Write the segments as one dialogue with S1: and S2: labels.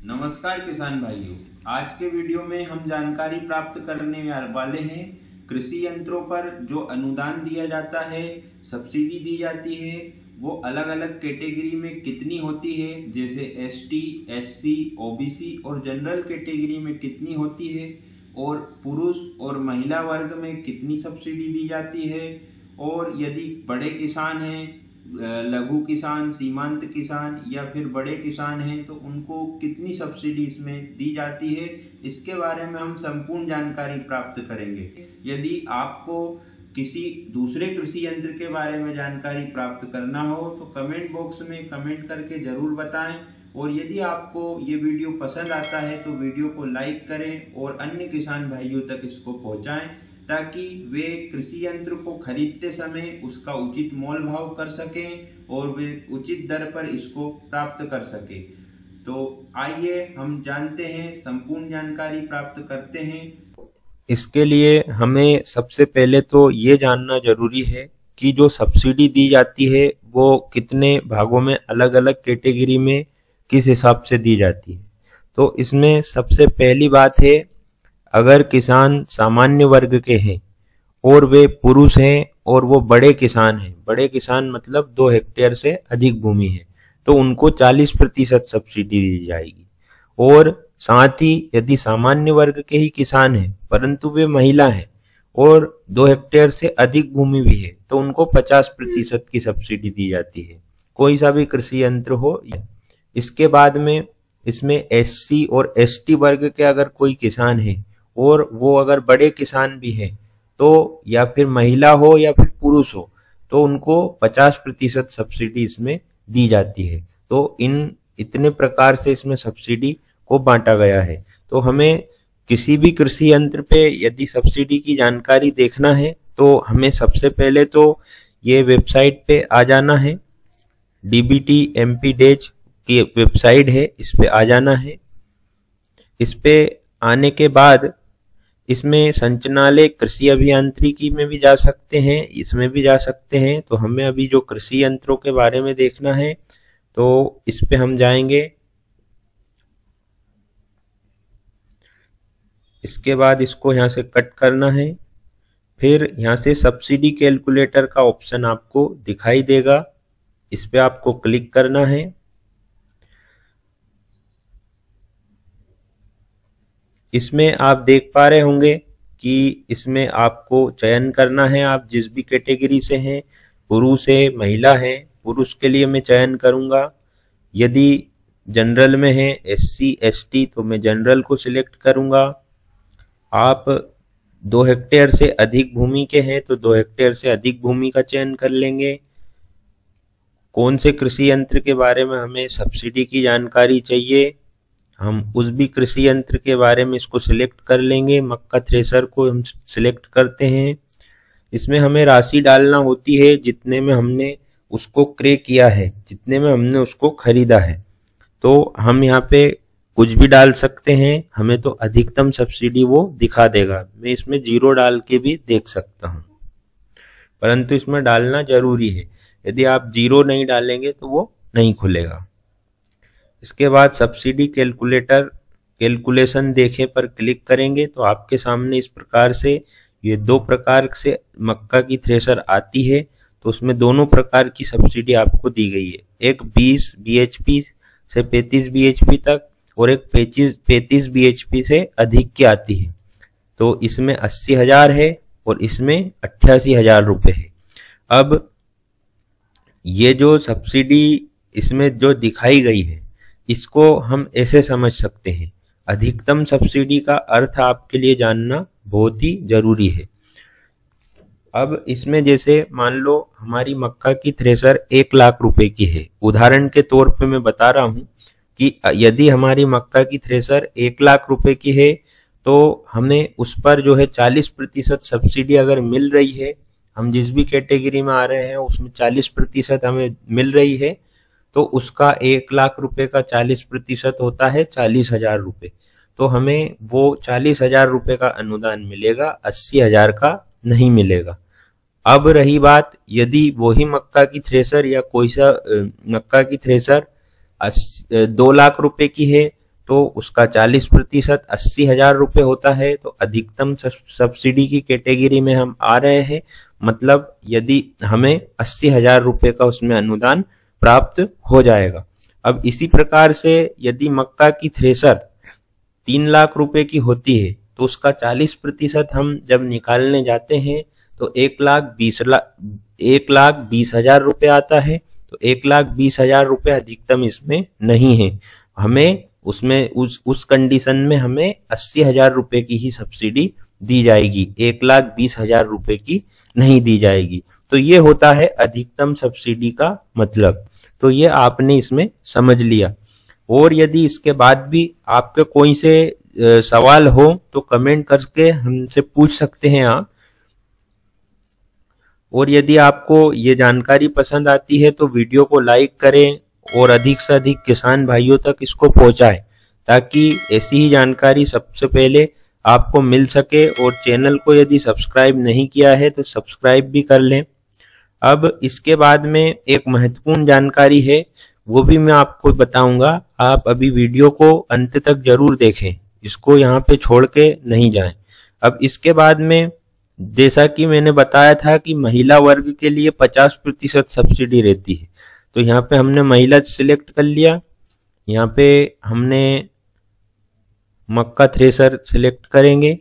S1: नमस्कार किसान भाइयों, आज के वीडियो में हम जानकारी प्राप्त करने वाले हैं कृषि यंत्रों पर जो अनुदान दिया जाता है, सब्सिडी दी जाती है, वो अलग अलग कैटेगरी में कितनी होती है। जैसे एसटी, एससी, ओबीसी और जनरल कैटेगरी में कितनी होती है, और पुरुष और महिला वर्ग में कितनी सब्सिडी दी जाती है, और यदि बड़े किसान हैं, लघु किसान, सीमांत किसान या फिर बड़े किसान हैं, तो उनको कितनी सब्सिडी इसमें दी जाती है, इसके बारे में हम संपूर्ण जानकारी प्राप्त करेंगे। यदि आपको किसी दूसरे कृषि यंत्र के बारे में जानकारी प्राप्त करना हो तो कमेंट बॉक्स में कमेंट करके ज़रूर बताएं, और यदि आपको ये वीडियो पसंद आता है तो वीडियो को लाइक करें और अन्य किसान भाइयों तक इसको पहुंचाएं, ताकि वे कृषि यंत्र को खरीदते समय उसका उचित मोल भाव कर सकें और वे उचित दर पर इसको प्राप्त कर सकें। तो आइए हम जानते हैं, संपूर्ण जानकारी प्राप्त करते हैं।
S2: इसके लिए हमें सबसे पहले तो ये जानना जरूरी है कि जो सब्सिडी दी जाती है वो कितने भागों में अलग अलग कैटेगरी में किस हिसाब से दी जाती है। तो इसमें सबसे पहली बात है, अगर किसान सामान्य वर्ग के हैं और वे पुरुष हैं और वो बड़े किसान हैं, बड़े किसान मतलब 2 हेक्टेयर से अधिक भूमि है, तो उनको 40% सब्सिडी दी जाएगी। और साथ ही यदि सामान्य वर्ग के ही किसान हैं परंतु वे महिला हैं और 2 हेक्टेयर से अधिक भूमि भी है, तो उनको 50% की सब्सिडी दी जाती है, कोई सा भी कृषि यंत्र हो। इसके बाद में इसमें एससी और एसटी वर्ग के अगर कोई किसान है और वो अगर बड़े किसान भी हैं, तो या फिर महिला हो या फिर पुरुष हो, तो उनको 50% सब्सिडी इसमें दी जाती है। तो इतने प्रकार से इसमें सब्सिडी को बांटा गया है। तो हमें किसी भी कृषि यंत्र पे यदि सब्सिडी की जानकारी देखना है तो हमें सबसे पहले तो ये वेबसाइट पे आ जाना है। डीबीटी एमपी डेज की वेबसाइट है, इस पे आ जाना है। इस पे आने के बाद इसमें संचालनालय कृषि अभियांत्रिकी में भी जा सकते हैं, इसमें भी जा सकते हैं। तो हमें अभी जो कृषि यंत्रों के बारे में देखना है तो इस पे हम जाएंगे। इसके बाद इसको यहाँ से कट करना है, फिर यहाँ से सब्सिडी कैलकुलेटर का ऑप्शन आपको दिखाई देगा, इस पे आपको क्लिक करना है। इसमें आप देख पा रहे होंगे कि इसमें आपको चयन करना है, आप जिस भी कैटेगरी से हैं, पुरुष है, महिला है। पुरुष के लिए मैं चयन करूंगा। यदि जनरल में है एससी एसटी तो मैं जनरल को सिलेक्ट करूंगा। आप 2 हेक्टेयर से अधिक भूमि के हैं तो 2 हेक्टेयर से अधिक भूमि का चयन कर लेंगे। कौन से कृषि यंत्र के बारे में हमें सब्सिडी की जानकारी चाहिए, हम उस भी कृषि यंत्र के बारे में इसको सिलेक्ट कर लेंगे। मक्का थ्रेसर को हम सिलेक्ट करते हैं। इसमें हमें राशि डालना होती है जितने में हमने उसको क्रय किया है, जितने में हमने उसको खरीदा है। तो हम यहाँ पे कुछ भी डाल सकते हैं, हमें तो अधिकतम सब्सिडी वो दिखा देगा। मैं इसमें 0 डाल के भी देख सकता हूँ, परंतु इसमें डालना जरूरी है। यदि आप 0 नहीं डालेंगे तो वो नहीं खुलेगा। इसके बाद सब्सिडी कैलकुलेशन देखे पर क्लिक करेंगे तो आपके सामने इस प्रकार से ये 2 प्रकार से मक्का की थ्रेसर आती है। तो उसमें दोनों प्रकार की सब्सिडी आपको दी गई है, एक 20 bhp से 35 bhp तक और एक 35 bhp से अधिक की आती है। तो इसमें 80,000 है और इसमें 88,000 रुपये है। अब ये जो सब्सिडी इसमें जो दिखाई गई है इसको हम ऐसे समझ सकते हैं, अधिकतम सब्सिडी का अर्थ आपके लिए जानना बहुत ही जरूरी है। अब इसमें जैसे मान लो हमारी मक्का की थ्रेसर 1 लाख रुपए की है, उदाहरण के तौर पे मैं बता रहा हूं कि यदि हमारी मक्का की थ्रेसर 1 लाख रुपए की है तो हमें उस पर जो है 40% सब्सिडी अगर मिल रही है, हम जिस भी कैटेगरी में आ रहे हैं उसमें 40% हमें मिल रही है, तो उसका 1 लाख रुपए का 40% होता है 40,000 रुपये। तो हमें वो 40,000 रुपये का अनुदान मिलेगा, 80,000 का नहीं मिलेगा। अब रही बात, यदि वही मक्का की थ्रेसर या कोई सा मक्का की थ्रेसर 2 लाख रुपए की है तो उसका 40% 80,000 रुपये होता है। तो अधिकतम सब्सिडी की कैटेगरी में हम आ रहे हैं, मतलब यदि हमें 80,000 रुपये का उसमें अनुदान प्राप्त हो जाएगा। अब इसी प्रकार से यदि मक्का की थ्रेसर 3 लाख रुपए की होती है तो उसका 40% हम जब निकालने जाते हैं तो 1,20,000 रुपये आता है। तो 1,20,000 रुपये अधिकतम इसमें नहीं है। हमें उसमें उस कंडीशन में हमें 80,000 रुपये की ही सब्सिडी दी जाएगी, 1,20,000 रुपये की नहीं दी जाएगी। तो ये होता है अधिकतम सब्सिडी का मतलब। तो ये आपने इसमें समझ लिया। और यदि इसके बाद भी आपके कोई से सवाल हो तो कमेंट करके हमसे पूछ सकते हैं आप। और यदि आपको ये जानकारी पसंद आती है तो वीडियो को लाइक करें और अधिक से अधिक किसान भाइयों तक इसको पहुंचाएं, ताकि ऐसी ही जानकारी सबसे पहले आपको मिल सके। और चैनल को यदि सब्सक्राइब नहीं किया है तो सब्सक्राइब भी कर लें। अब इसके बाद में एक महत्वपूर्ण जानकारी है, वो भी मैं आपको बताऊंगा। आप अभी वीडियो को अंत तक जरूर देखें, इसको यहाँ पे छोड़ के नहीं जाएं। अब इसके बाद में जैसा कि मैंने बताया था कि महिला वर्ग के लिए 50% सब्सिडी रहती है। तो यहाँ पे हमने महिला सिलेक्ट कर लिया। यहाँ पे हमने मक्का थ्रेसर सिलेक्ट करेंगे।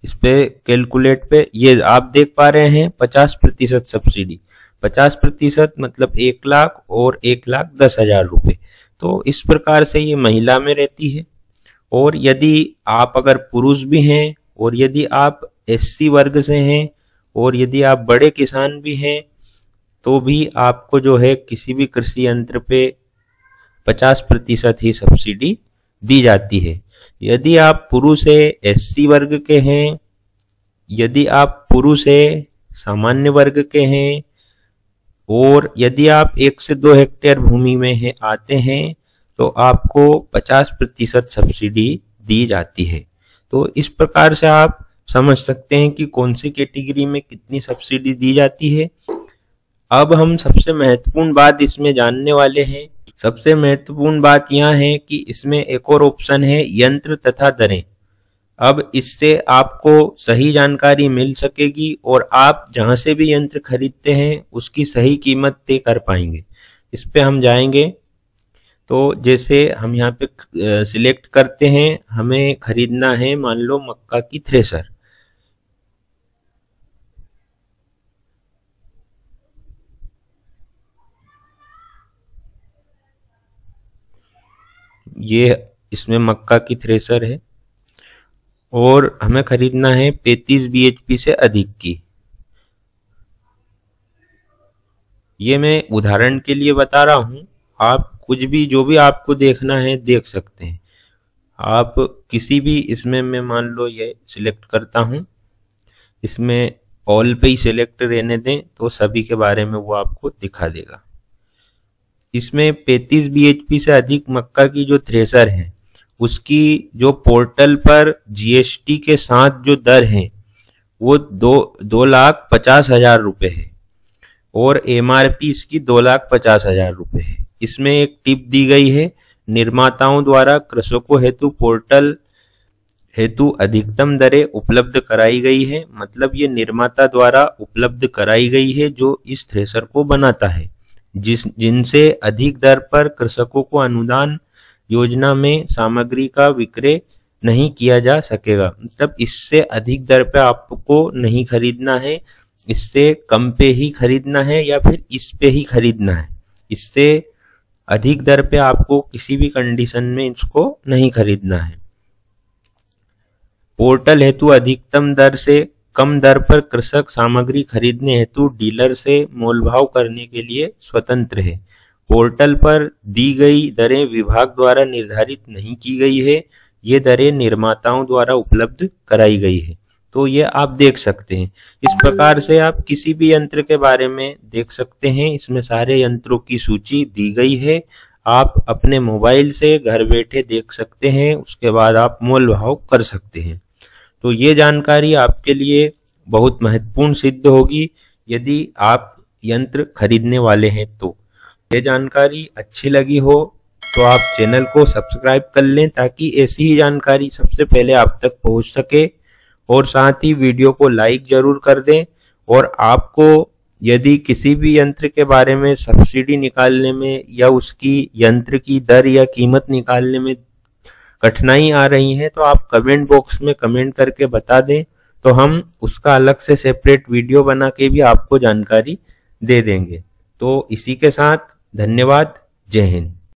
S2: इस पे कैलकुलेट पे ये आप देख पा रहे हैं 50% सब्सिडी। 50% मतलब 1 लाख और 1,10,000 रुपये। तो इस प्रकार से ये महिला में रहती है। और यदि आप अगर पुरुष भी हैं और यदि आप SC वर्ग से हैं और यदि आप बड़े किसान भी हैं तो भी आपको जो है किसी भी कृषि यंत्र पे 50% ही सब्सिडी दी जाती है। यदि आप पुरुष है, SC वर्ग के हैं, यदि आप पुरुष है, सामान्य वर्ग के हैं और यदि आप 1 से 2 हेक्टेयर भूमि में आते हैं तो आपको 50% सब्सिडी दी जाती है। तो इस प्रकार से आप समझ सकते हैं कि कौन सी कैटेगरी में कितनी सब्सिडी दी जाती है। अब हम सबसे महत्वपूर्ण बात इसमें जानने वाले हैं। सबसे महत्वपूर्ण बात यह है कि इसमें एक और ऑप्शन है, यंत्र तथा दरें। अब इससे आपको सही जानकारी मिल सकेगी और आप जहां से भी यंत्र खरीदते हैं उसकी सही कीमत तय कर पाएंगे। इस पे हम जाएंगे। तो जैसे हम यहाँ पे सिलेक्ट करते हैं, हमें खरीदना है मान लो मक्का की थ्रेसर। ये इसमें मक्का की थ्रेसर है और हमें खरीदना है 35 bhp से अधिक की। ये मैं उदाहरण के लिए बता रहा हूं, आप कुछ भी जो भी आपको देखना है देख सकते हैं। आप किसी भी इसमें मैं मान लो ये सिलेक्ट करता हूं, इसमें ऑल पे ही सिलेक्ट रहने दें तो सभी के बारे में वो आपको दिखा देगा। इसमें 35 bhp से अधिक मक्का की जो थ्रेसर है उसकी जो पोर्टल पर GST के साथ जो दर है वो 2,50,000 रुपये है और MRP इसकी 2,50,000 रुपये है। इसमें एक टिप दी गई है, निर्माताओं द्वारा कृषकों हेतु पोर्टल हेतु अधिकतम दरें उपलब्ध कराई गई है। मतलब ये निर्माता द्वारा उपलब्ध कराई गई है जो इस थ्रेसर को बनाता है, जिनसे अधिक दर पर कृषकों को अनुदान योजना में सामग्री का विक्रय नहीं किया जा सकेगा। मतलब इससे अधिक दर पे आपको नहीं खरीदना है, इससे कम पे ही खरीदना है या फिर इस पे ही खरीदना है। इससे अधिक दर पे आपको किसी भी कंडीशन में इसको नहीं खरीदना है। पोर्टल हेतु अधिकतम दर से कम दर पर कृषक सामग्री खरीदने हेतु डीलर से मोलभाव करने के लिए स्वतंत्र है। पोर्टल पर दी गई दरें विभाग द्वारा निर्धारित नहीं की गई है, ये दरें निर्माताओं द्वारा उपलब्ध कराई गई है। तो ये आप देख सकते हैं। इस प्रकार से आप किसी भी यंत्र के बारे में देख सकते हैं। इसमें सारे यंत्रों की सूची दी गई है, आप अपने मोबाइल से घर बैठे देख सकते हैं, उसके बाद आप मोल भाव कर सकते हैं। तो ये जानकारी आपके लिए बहुत महत्वपूर्ण सिद्ध होगी यदि आप यंत्र खरीदने वाले हैं। तो ये जानकारी अच्छी लगी हो तो आप चैनल को सब्सक्राइब कर लें ताकि ऐसी ही जानकारी सबसे पहले आप तक पहुंच सके, और साथ ही वीडियो को लाइक जरूर कर दें। और आपको यदि किसी भी यंत्र के बारे में सब्सिडी निकालने में या उसकी यंत्र की दर या कीमत निकालने में कठिनाई आ रही है तो आप कमेंट बॉक्स में कमेंट करके बता दें, तो हम उसका अलग से सेपरेट वीडियो बना के भी आपको जानकारी दे देंगे। तो इसी के साथ धन्यवाद। जय हिंद।